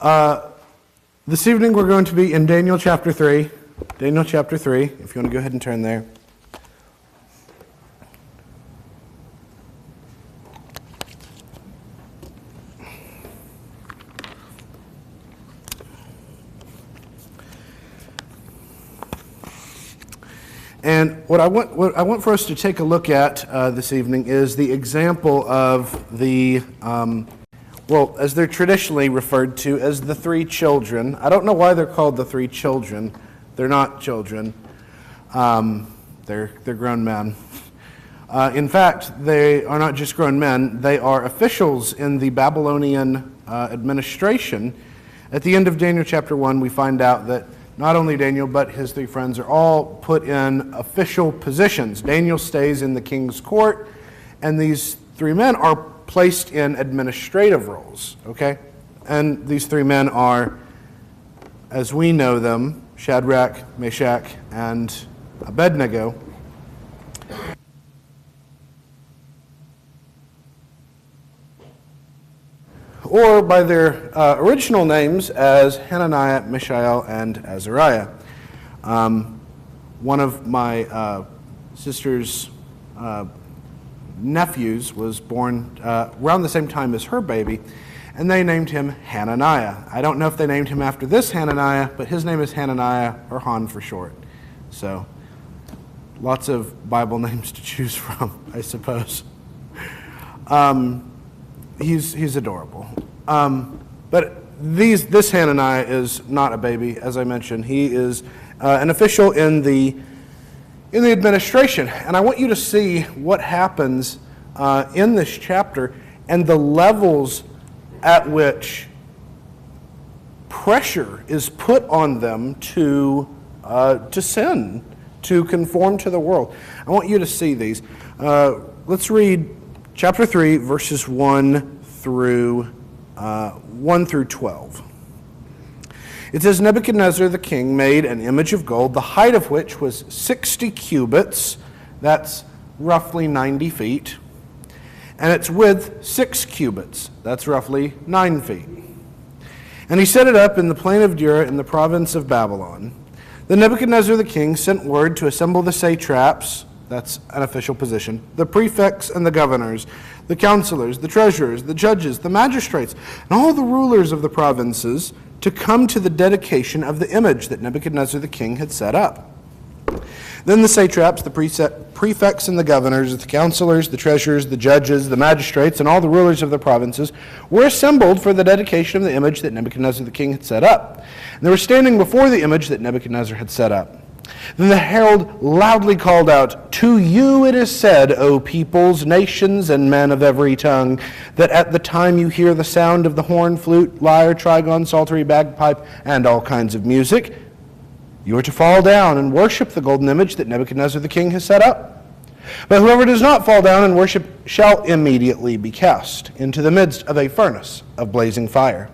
This evening we're going to be in Daniel chapter 3. Daniel chapter 3, if you want to go ahead and turn there. And what I want for us to take a look at this evening is the example of the, as they're traditionally referred to as the three children. I don't know why they're called the three children. They're not children. They're grown men. In fact, they are not just grown men. They are officials in the Babylonian administration. At the end of Daniel chapter 1, we find out that not only Daniel, but his three friends are all put in official positions. Daniel stays in the king's court, and these three men are placed in administrative roles, okay? And these three men are, as we know them, Shadrach, Meshach, and Abednego. Or by their original names as Hananiah, Mishael, and Azariah. One of my sister's nephews was born around the same time as her baby, and they named him Hananiah. I don't know if they named him after this Hananiah, but his name is Hananiah, or Han for short. So, lots of Bible names to choose from, I suppose. He's adorable. But this Hananiah is not a baby, as I mentioned. He is an official in the administration. And I want you to see what happens in this chapter and the levels at which pressure is put on them to sin, to conform to the world. I want you to see these. Let's read chapter 3, verses 1 through 12. It says, Nebuchadnezzar the king made an image of gold, the height of which was 60 cubits, that's roughly 90 feet, and its width 6 cubits, that's roughly 9 feet. And he set it up in the plain of Dura in the province of Babylon. Then Nebuchadnezzar the king sent word to assemble the satraps, that's an official position, the prefects and the governors, the counselors, the treasurers, the judges, the magistrates, and all the rulers of the provinces to come to the dedication of the image that Nebuchadnezzar the king had set up. Then the satraps, the prefects and the governors, the counselors, the treasurers, the judges, the magistrates, and all the rulers of the provinces were assembled for the dedication of the image that Nebuchadnezzar the king had set up. And they were standing before the image that Nebuchadnezzar had set up. Then the herald loudly called out, To you it is said, O peoples, nations, and men of every tongue, that at the time you hear the sound of the horn, flute, lyre, trigon, psaltery, bagpipe, and all kinds of music, you are to fall down and worship the golden image that Nebuchadnezzar the king has set up. But whoever does not fall down and worship shall immediately be cast into the midst of a furnace of blazing fire.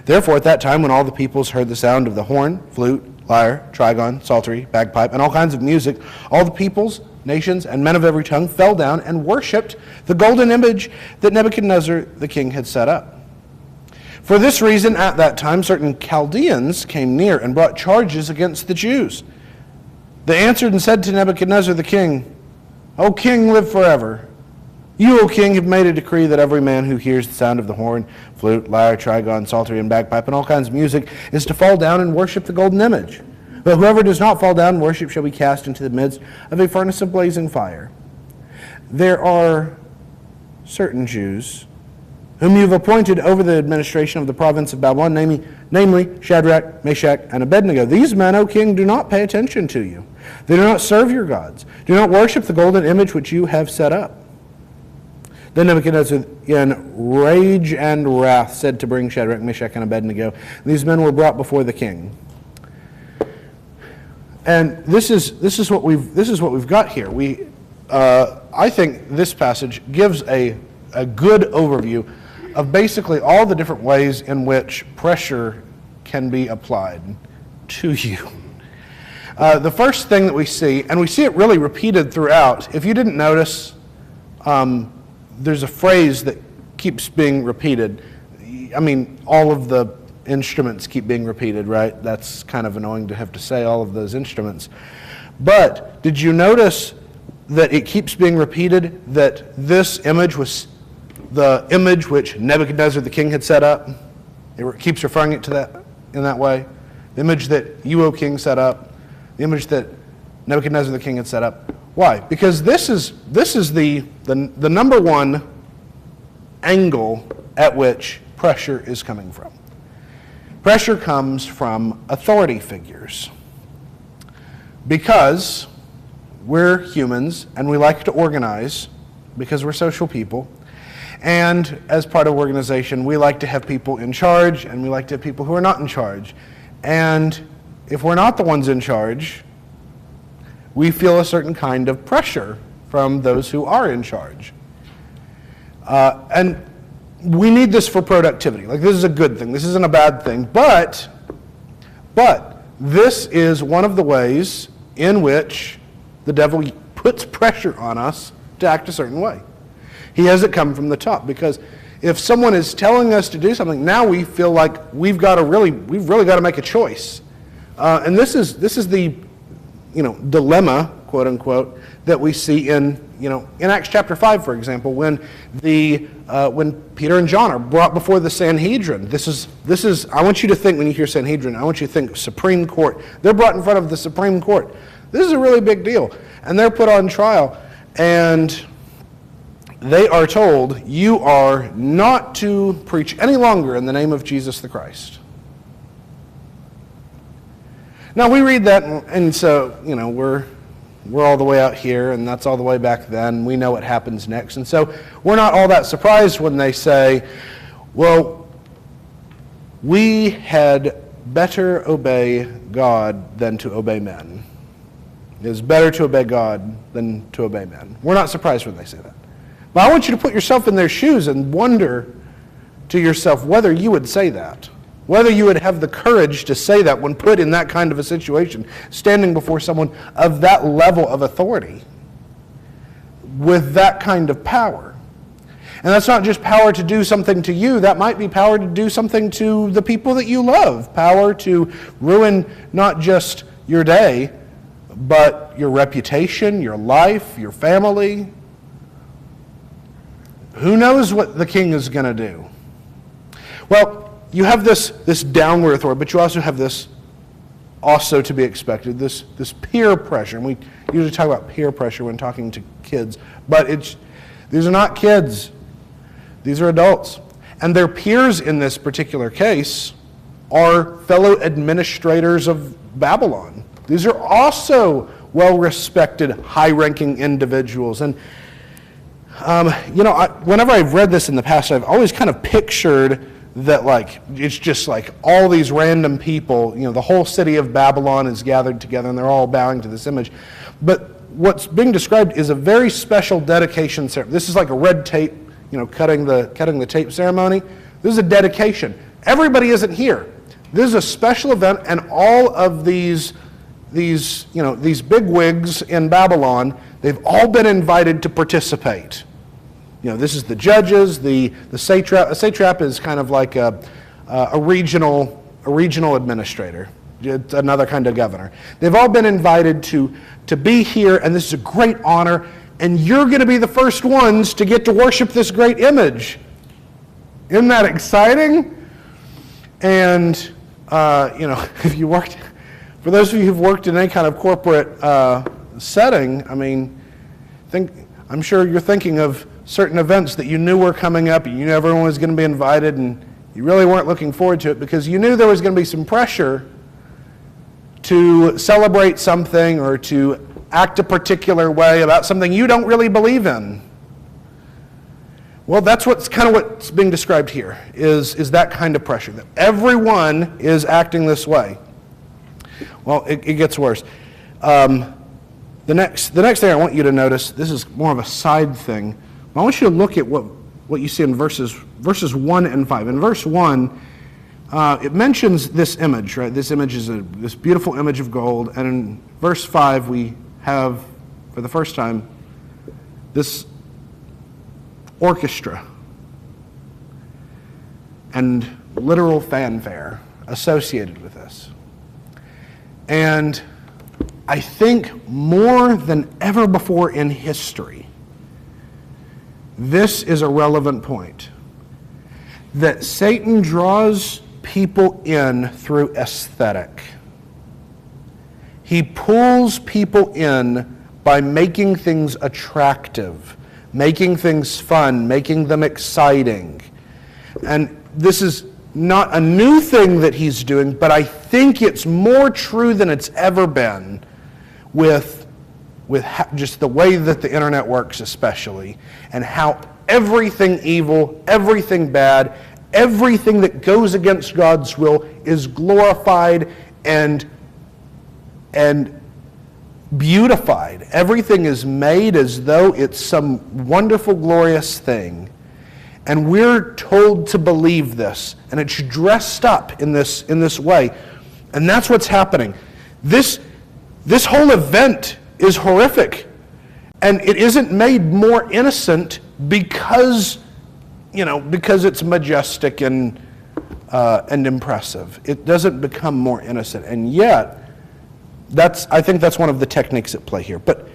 Therefore at that time when all the peoples heard the sound of the horn, flute, lyre, trigon, psaltery, bagpipe, and all kinds of music, all the peoples, nations, and men of every tongue fell down and worshipped the golden image that Nebuchadnezzar the king had set up. For this reason, at that time, certain Chaldeans came near and brought charges against the Jews. They answered and said to Nebuchadnezzar the king, O king, live forever. You, O king, have made a decree that every man who hears the sound of the horn, flute, lyre, trigon, psaltery, and bagpipe, and all kinds of music, is to fall down and worship the golden image. But whoever does not fall down and worship shall be cast into the midst of a furnace of blazing fire. There are certain Jews whom you have appointed over the administration of the province of Babylon, namely Shadrach, Meshach, and Abednego. These men, O king, do not pay attention to you. They do not serve your gods. Do not worship the golden image which you have set up. Then Nebuchadnezzar, in rage and wrath, said to bring Shadrach, Meshach, and Abednego. These men were brought before the king. And this is what we've got here. I think this passage gives a good overview of basically all the different ways in which pressure can be applied to you. The first thing that we see, and we see it really repeated throughout. If you didn't notice, there's a phrase that keeps being repeated. I mean, all of the instruments keep being repeated, right? That's kind of annoying to have to say all of those instruments. But did you notice that it keeps being repeated that this image was the image which Nebuchadnezzar the king had set up? It keeps referring it to that in that way. The image that you, O king, set up. The image that Nebuchadnezzar the king had set up. Why? Because this is the number one angle at which pressure is coming from. Pressure comes from authority figures. Because we're humans and we like to organize, because we're social people, and as part of organization, we like to have people in charge and we like to have people who are not in charge. And if we're not the ones in charge, we feel a certain kind of pressure from those who are in charge. And we need this for productivity. Like, this is a good thing. This isn't a bad thing. But this is one of the ways in which the devil puts pressure on us to act a certain way. He has it come from the top, because if someone is telling us to do something, now we feel like we've really got to make a choice. And this is the dilemma, quote unquote, that we see in Acts chapter 5, for example, when Peter and John are brought before the Sanhedrin. This is I want you to think, when you hear Sanhedrin, I want you to think Supreme Court. They're brought in front of the Supreme Court. This is a really big deal. And they're put on trial, and they are told, you are not to preach any longer in the name of Jesus the Christ. Now we read that, and so, we're all the way out here, and that's all the way back then. We know what happens next. And so we're not all that surprised when they say, well, we had better obey God than to obey men. It is better to obey God than to obey men. We're not surprised when they say that. But I want you to put yourself in their shoes and wonder to yourself whether you would say that. Whether you would have the courage to say that when put in that kind of a situation, standing before someone of that level of authority, with that kind of power. And that's not just power to do something to you, that might be power to do something to the people that you love, power to ruin not just your day, but your reputation, your life, your family. Who knows what the king is going to do? Well, you have this downward authority, but you also have this also to be expected, this peer pressure. And we usually talk about peer pressure when talking to kids, but these are not kids. These are adults. And their peers in this particular case are fellow administrators of Babylon. These are also well-respected, high-ranking individuals. And whenever I've read this in the past, I've always kind of pictured that it's just like all these random people, the whole city of Babylon is gathered together and they're all bowing to this image. But what's being described is a very special dedication ceremony. This is like a red tape, cutting the tape ceremony. This is a dedication. Everybody isn't here. This is a special event, and all of these big wigs in Babylon, they've all been invited to participate. This is the judges, the satrap. A satrap is kind of like a regional administrator. It's another kind of governor. They've all been invited to be here, and this is a great honor, and you're going to be the first ones to get to worship this great image. Isn't that exciting? And, if you worked, for those of you who've worked in any kind of corporate setting, I'm sure you're thinking of certain events that you knew were coming up, and you knew everyone was going to be invited, and you really weren't looking forward to it because you knew there was going to be some pressure to celebrate something or to act a particular way about something you don't really believe in. Well, that's what's being described here, is that kind of pressure, that everyone is acting this way. Well, it gets worse. The next thing I want you to notice, this is more of a side thing. I want you to look at what you see in verses 1 and 5. In verse 1, it mentions this image, right? This image is this beautiful image of gold. And in verse 5, we have, for the first time, this orchestra. And literal fanfare associated with this. And I think more than ever before in history, this is a relevant point. That Satan draws people in through aesthetic. He pulls people in by making things attractive, making things fun, making them exciting. And this is not a new thing that he's doing, but I think it's more true than it's ever been with just the way that the internet works especially, and how everything evil, everything bad, everything that goes against God's will is glorified and beautified. Everything is made as though it's some wonderful, glorious thing. And we're told to believe this, and it's dressed up in this way. And that's what's happening. This whole event is horrific, and it isn't made more innocent because it's majestic and impressive. It doesn't become more innocent, and yet I think that's one of the techniques at play here. But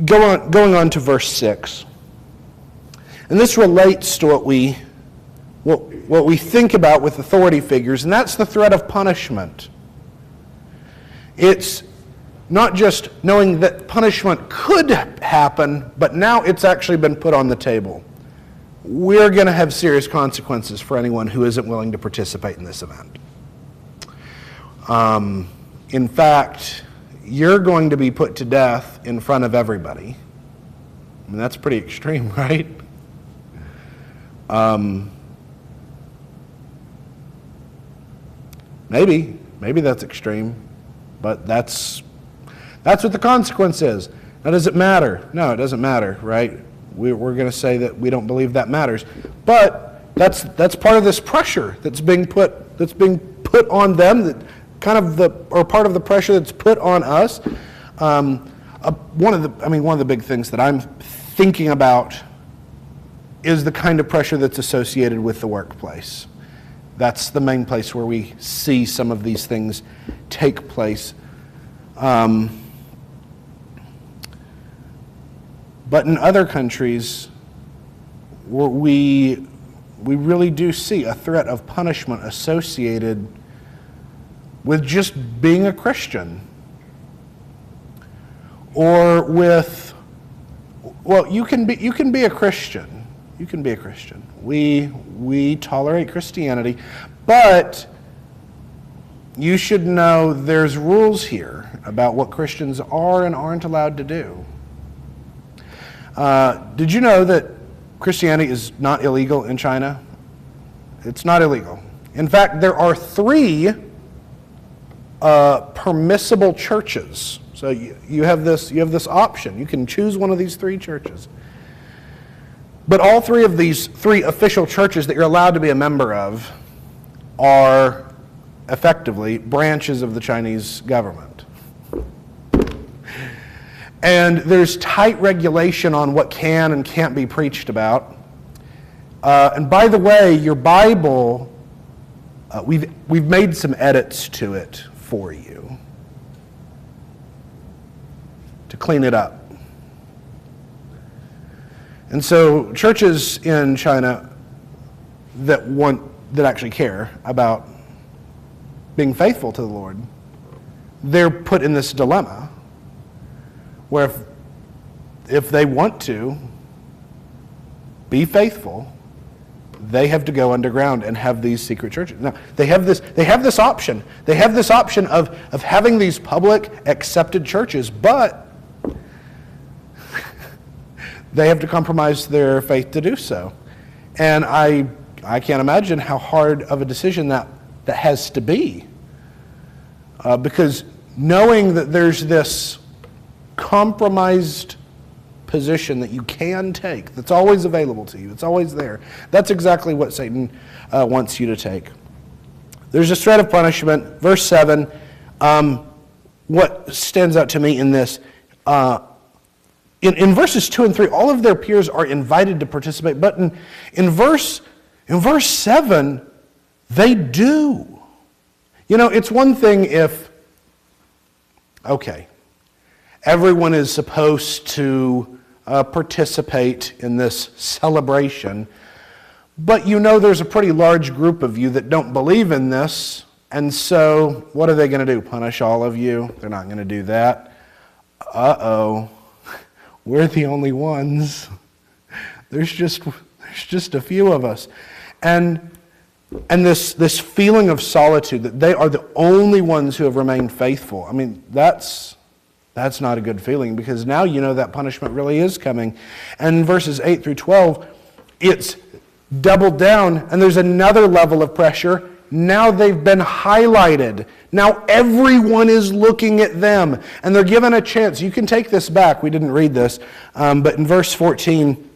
going on to verse 6. And this relates to what we think about with authority figures, and that's the threat of punishment. It's not just knowing that punishment could happen, but now it's actually been put on the table. We're going to have serious consequences for anyone who isn't willing to participate in this event. In fact, you're going to be put to death in front of everybody. I mean, that's pretty extreme, right? Maybe that's extreme, but that's what the consequence is. Now, does it matter? No, it doesn't matter, right? We're going to say that we don't believe that matters, but that's part of this pressure that's being put on them, that or part of the pressure that's put on us. One of the big things that I'm thinking about is the kind of pressure that's associated with the workplace. That's the main place where we see some of these things take place. But in other countries, we really do see a threat of punishment associated with just being a Christian. Or with, you can be a Christian. You can be a Christian. We tolerate Christianity, but you should know there's rules here about what Christians are and aren't allowed to do. Did you know that Christianity is not illegal in China? It's not illegal. In fact, there are 3 permissible churches. So you have this option. You can choose one of these 3 churches. But all 3 of these 3 official churches that you're allowed to be a member of are effectively branches of the Chinese government. And there's tight regulation on what can and can't be preached about. And by the way, your Bible, we've made some edits to it for you to clean it up. And so churches in China that actually care about being faithful to the Lord, they're put in this dilemma where if they want to be faithful, they have to go underground and have these secret churches. Now, they have this option. They have this option of having these public accepted churches, but they have to compromise their faith to do so. And I can't imagine how hard of a decision that has to be. Because knowing that there's this compromised position that you can take, that's always available to you, it's always there, that's exactly what Satan wants you to take. There's a threat of punishment. Verse 7, what stands out to me in this, in verses 2 and 3, all of their peers are invited to participate, but in verse 7, They do. You know, it's one thing if, okay, everyone is supposed to participate in this celebration, but you know there's a pretty large group of you that don't believe in this, and so what are they going to do? Punish all of you? They're not going to do that. Uh-oh, we're the only ones. There's just a few of us. And this feeling of solitude, that they are the only ones who have remained faithful, I mean, that's not a good feeling, because now you know that punishment really is coming. And in verses 8 through 12, it's doubled down, and there's another level of pressure. Now they've been highlighted. Now everyone is looking at them, and they're given a chance. You can take this back. We didn't read this, but in verse 14,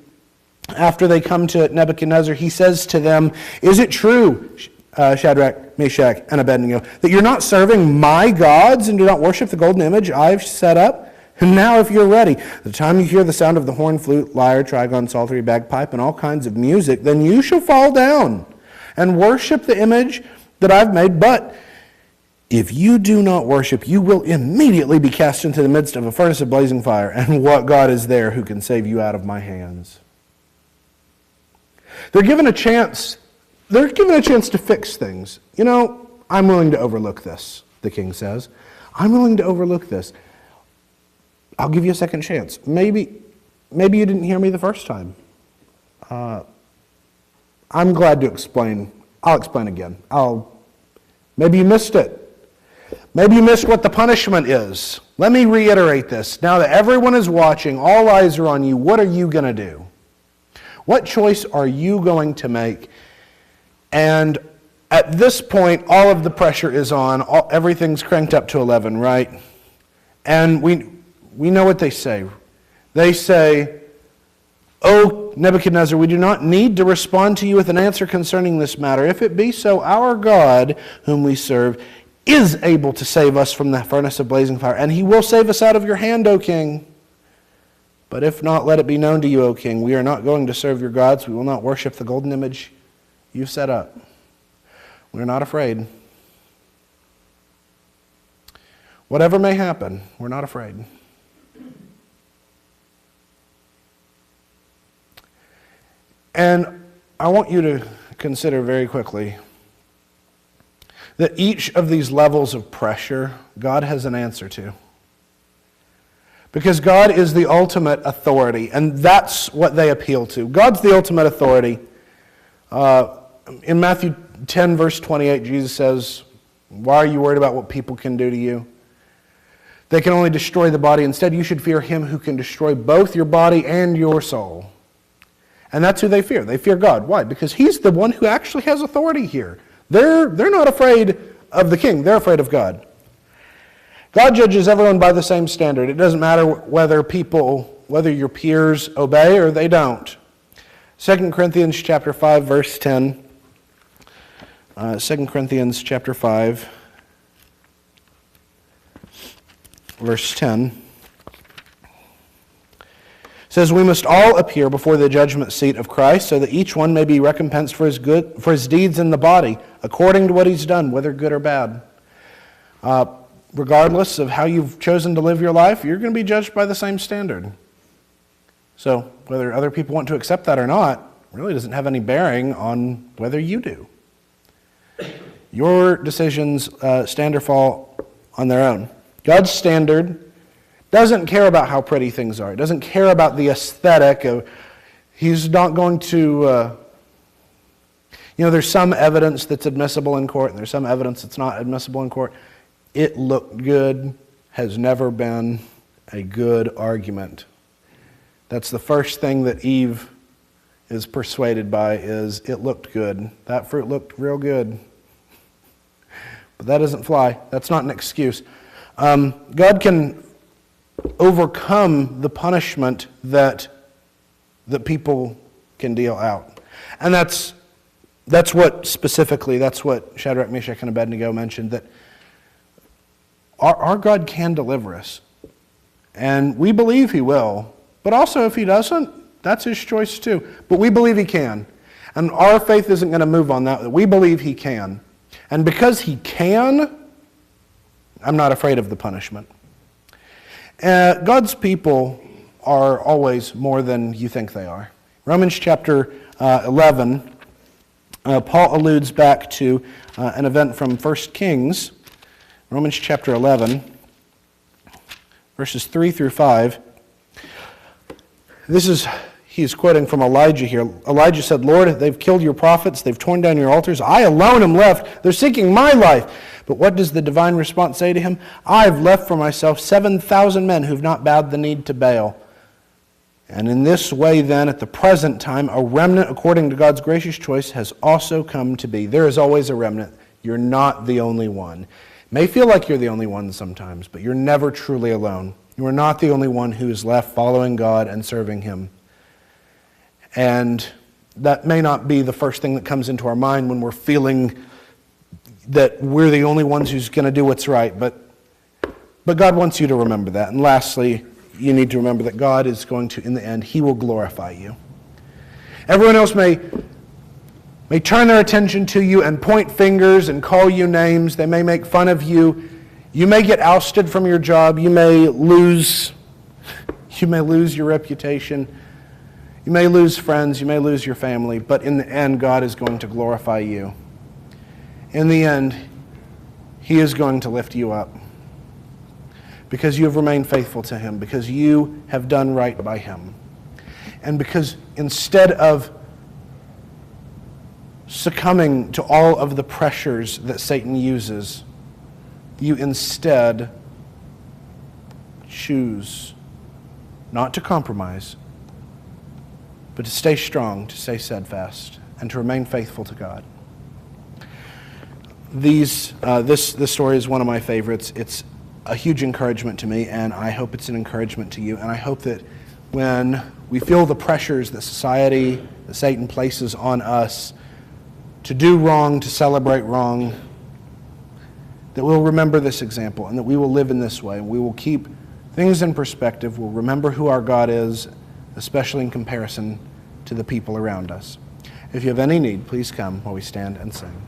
after they come to Nebuchadnezzar, he says to them, "Is it true, Shadrach, Meshach, and Abednego, that you're not serving my gods and do not worship the golden image I've set up? And now if you're ready, the time you hear the sound of the horn, flute, lyre, trigon, psaltery, bagpipe, and all kinds of music, then you shall fall down and worship the image that I've made. But if you do not worship, you will immediately be cast into the midst of a furnace of blazing fire. And what God is there who can save you out of my hands?" They're given a chance. They're given a chance to fix things. You know, I'm willing to overlook this, the king says. I'm willing to overlook this. I'll give you a second chance. Maybe you didn't hear me the first time. I'm glad to explain. I'll explain again. Maybe you missed it. Maybe you missed what the punishment is. Let me reiterate this. Now that everyone is watching, all eyes are on you, what are you going to do? What choice are you going to make? And at this point, all of the pressure is on. Everything's cranked up to 11, right? And we know what they say. They say, "O Nebuchadnezzar, we do not need to respond to you with an answer concerning this matter. If it be so, our God, whom we serve, is able to save us from the furnace of blazing fire, and he will save us out of your hand, O king. But if not, let it be known to you, O king, we are not going to serve your gods. We will not worship the golden image you've set up. We're not afraid. Whatever may happen, we're not afraid." And I want you to consider very quickly that each of these levels of pressure, God has an answer to. Because God is the ultimate authority, and that's what they appeal to. God's the ultimate authority. In Matthew 10, verse 28, Jesus says, "Why are you worried about what people can do to you? They can only destroy the body. Instead, you should fear him who can destroy both your body and your soul." And that's who they fear. They fear God. Why? Because he's the one who actually has authority here. They're not afraid of the king. They're afraid of God. God judges everyone by the same standard. It doesn't matter whether your peers obey or they don't. 2 Corinthians chapter 5, verse 10. 2 Corinthians chapter 5, verse 10. Says, "We must all appear before the judgment seat of Christ, so that each one may be recompensed for his deeds in the body, according to what he's done, whether good or bad." Regardless of how you've chosen to live your life, you're going to be judged by the same standard. So whether other people want to accept that or not really doesn't have any bearing on whether you do. Your decisions stand or fall on their own. God's standard doesn't care about how pretty things are. It doesn't care about the aesthetic of, he's not going to, there's some evidence that's admissible in court and there's some evidence that's not admissible in court. It looked good has never been a good argument. That's the first thing that Eve is persuaded by, is it looked good. That fruit looked real good. But that doesn't fly. That's not an excuse. God can overcome the punishment that people can deal out. And that's what Shadrach, Meshach, and Abednego mentioned, that our God can deliver us. And we believe he will. But also if he doesn't, that's his choice too. But we believe he can. And our faith isn't going to move on that. We believe he can. And because he can, I'm not afraid of the punishment. God's people are always more than you think they are. Romans chapter 11, Paul alludes back to an event from 1 Kings, Romans chapter 11, verses 3 through 5. He's quoting from Elijah here. Elijah said, Lord, they've killed your prophets, they've torn down your altars. I alone am left. They're seeking my life. But what does the divine response say to him? I've left for myself 7,000 men who've not bowed the knee to Baal. And in this way then, at the present time, a remnant according to God's gracious choice has also come to be. There is always a remnant. You're not the only one. It may feel like you're the only one sometimes, but you're never truly alone. You are not the only one who is left following God and serving him. And that may not be the first thing that comes into our mind when we're feeling that we're the only ones who's going to do what's right. But God wants you to remember that. And lastly, you need to remember that God is going to, in the end, he will glorify you. Everyone else may turn their attention to you and point fingers and call you names. They may make fun of you. You may get ousted from your job. You may lose your reputation. You may lose friends, you may lose your family, but in the end, God is going to glorify you. In the end, he is going to lift you up because you have remained faithful to him, because you have done right by him. And because instead of succumbing to all of the pressures that Satan uses, you instead choose not to compromise, but to stay strong, to stay steadfast, and to remain faithful to God. This story is one of my favorites. It's a huge encouragement to me, and I hope it's an encouragement to you. And I hope that when we feel the pressures that society, that Satan places on us to do wrong, to celebrate wrong, that we'll remember this example and that we will live in this way. We will keep things in perspective. We'll remember who our God is, especially in comparison to the people around us. If you have any need, please come while we stand and sing.